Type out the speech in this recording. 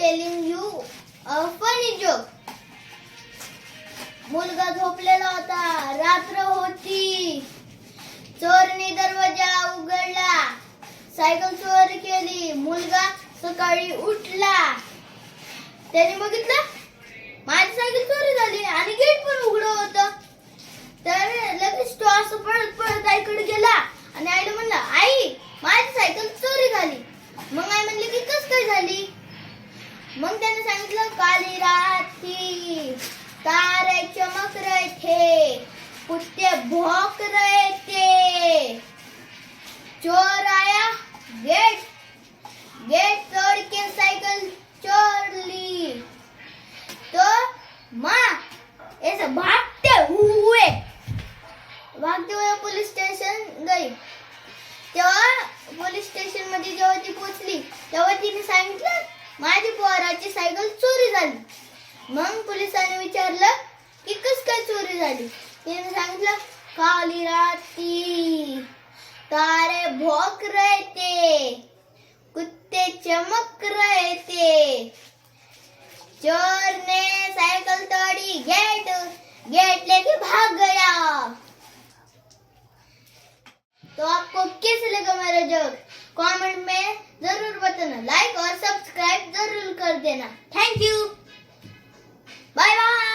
telling you a funny joke. मुलगा झोपलेला होता, रात्र होती. चोरने दरवाजा उघडला, सायकल चोरी केली. मुलगा सकाळी उठला, त्याने बघितलं माझी सायकल चोरी झाली आणि गेट पण उघडं होतं. तर लगेच तो असं पळत पळत आईकडे गेला आणि आईला म्हणला, आई माझी सायकल चोरी झाली. मग आई म्हणली की कस काय झाली? मग त्याने सांगितलं, काली रात थी, तारे चमक रहे थे, कुत्ते भौंक रहे थे, चोर आया, गेट तोड़ के साइकिल चोर ली. तो माँ ऐसे भागते हुए पोलीस स्टेशन गई. तेव्हा पोलीस स्टेशन मध्ये जेव्हा ती पोहोचली तेव्हा तिने सांगितलं माझी पोराची सायकल चोरी झाली. मग पोलिसांनी विचारलं की कस काय चोरी झाली? तिने सांगितलं, काली रात थी, तारे भौंक रहे थे, कुत्ते चमक रहे थे, चोर ने साइकिल तोड़ी, गेट लेके भाग गया. तो आपको कैसे लगा मेरा जोक? कमेंट में जरूर बताना, लाइक और सब्सक्राइब जरूर कर देना. Thank you, bye bye.